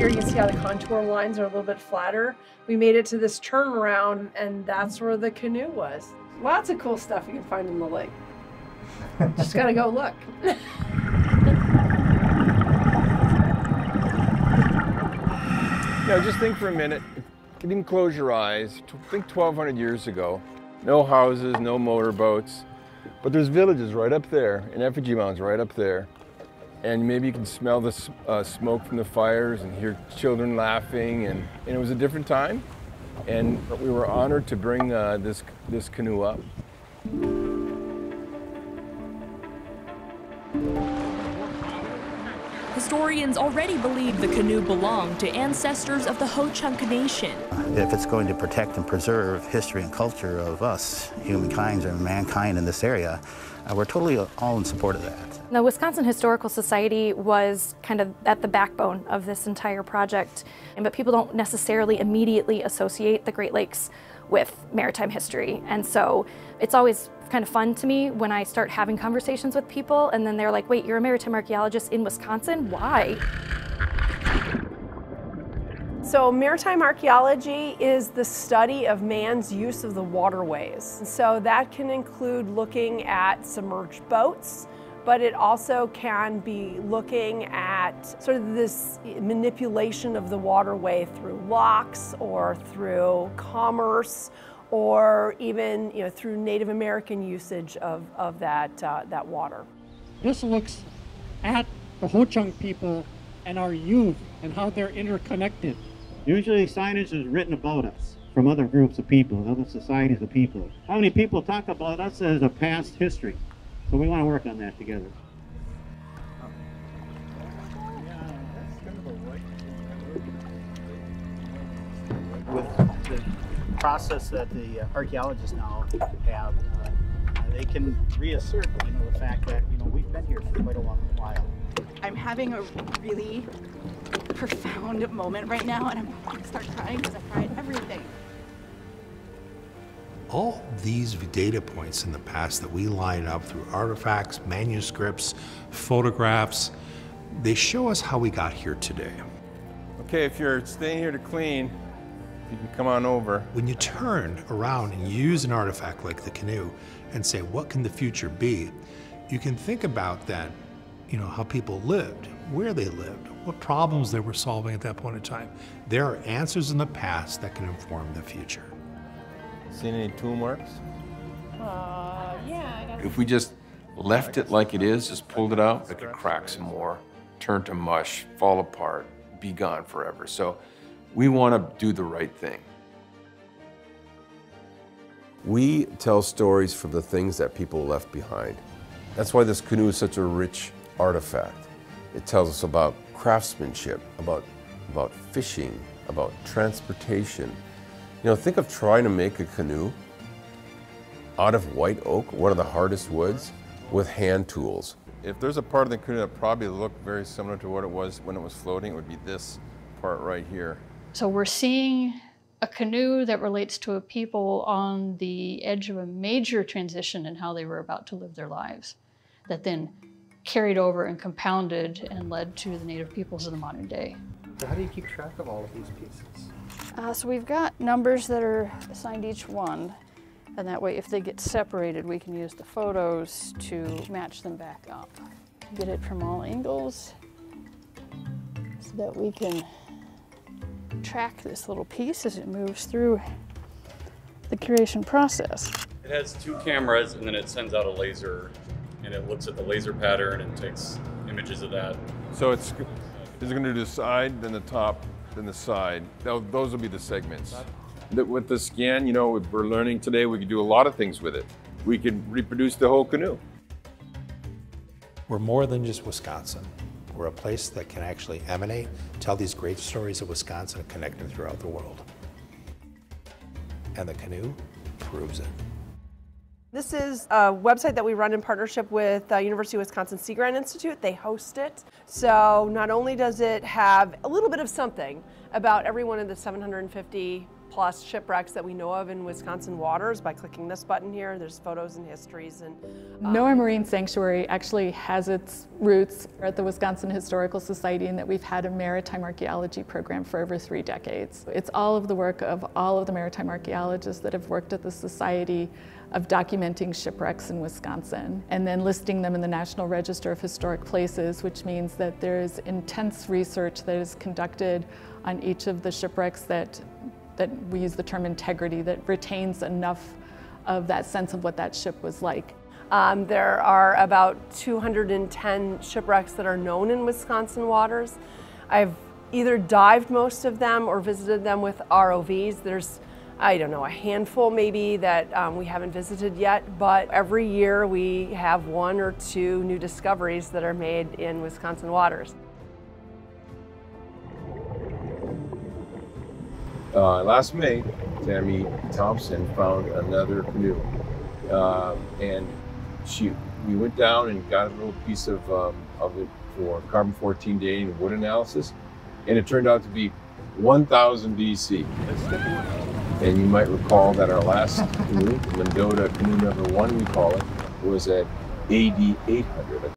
here you can see how the contour lines are a little bit flatter. We made it to this turnaround, and that's where the canoe was. Lots of cool stuff you can find in the lake. Just gotta go look. Now just think for a minute, you can even close your eyes. Think 1,200 years ago. No houses, no motorboats, but there's villages right up there, and effigy mounds right up there. And maybe you can smell the smoke from the fires and hear children laughing, and it was a different time. And we were honored to bring this canoe up. Historians already believe the canoe belonged to ancestors of the Ho-Chunk Nation. If it's going to protect and preserve history and culture of us, humankind or mankind in this area, we're totally all in support of that. The Wisconsin Historical Society was kind of at the backbone of this entire project, but people don't necessarily immediately associate the Great Lakes with maritime history. And so it's always kind of fun to me when I start having conversations with people and then they're like, wait, you're a maritime archaeologist in Wisconsin? Why? So maritime archaeology is the study of man's use of the waterways. So that can include looking at submerged boats, but it also can be looking at sort of this manipulation of the waterway through locks or through commerce, or even through Native American usage of that water. This looks at the Ho-Chunk people and our youth and how they're interconnected. Usually signage is written about us from other groups of people, other societies of people. How many people talk about us as a past history? So we want to work on that together. With the process that the archaeologists now have, they can reassert, the fact that, we've been here for quite a long while. I'm having a really profound moment right now, and I'm going to start crying because I've cried everything. All these data points in the past that we line up through artifacts, manuscripts, photographs, they show us how we got here today. Okay, if you're staying here to clean, you can come on over. When you turn around and use an artifact like the canoe and say, what can the future be? You can think about that, how people lived, where they lived, what problems they were solving at that point in time. There are answers in the past that can inform the future. Seen any tool marks? Yeah, I got If we just left it like it is, just pulled it out, it could crack some more, turn to mush, fall apart, be gone forever. So we want to do the right thing. We tell stories from the things that people left behind. That's why this canoe is such a rich artifact. It tells us about craftsmanship, about fishing, about transportation. Think of trying to make a canoe out of white oak, one of the hardest woods, with hand tools. If there's a part of the canoe that probably looked very similar to what it was when it was floating, it would be this part right here. So we're seeing a canoe that relates to a people on the edge of a major transition in how they were about to live their lives, that then carried over and compounded and led to the native peoples of the modern day. So how do you keep track of all of these pieces? So we've got numbers that are assigned each one, and that way if they get separated, we can use the photos to match them back up. Get it from all angles so that we can track this little piece as it moves through the curation process. It has 2 cameras, and then it sends out a laser, and it looks at the laser pattern and takes images of that. So is it going to do the side, then the top, then the side? Those will be the segments. With the scan, we're learning today we can do a lot of things with it. We can reproduce the whole canoe. We're more than just Wisconsin. We're a place that can actually emanate, tell these great stories of Wisconsin and connect them throughout the world. And the canoe proves it. This is a website that we run in partnership with University of Wisconsin Sea Grant Institute. They host it. So not only does it have a little bit of something about every one of the 750 plus shipwrecks that we know of in Wisconsin waters. By clicking this button here, there's photos and histories. And Noah Marine Sanctuary actually has its roots at the Wisconsin Historical Society, in that we've had a maritime archaeology program for over 3 decades. It's all of the work of all of the maritime archaeologists that have worked at the Society of documenting shipwrecks in Wisconsin and then listing them in the National Register of Historic Places, which means that there is intense research that is conducted on each of the shipwrecks that we use the term integrity, that retains enough of that sense of what that ship was like. There are about 210 shipwrecks that are known in Wisconsin waters. I've either dived most of them or visited them with ROVs. There's, I don't know, a handful maybe that we haven't visited yet, but every year we have 1 or 2 new discoveries that are made in Wisconsin waters. Last May, Tammy Thompson found another canoe, and we went down and got a little piece of it for carbon-14 dating and wood analysis, and it turned out to be 1000 BC. And you might recall that our last canoe, Mendota canoe number 1 we call it, was at AD 800.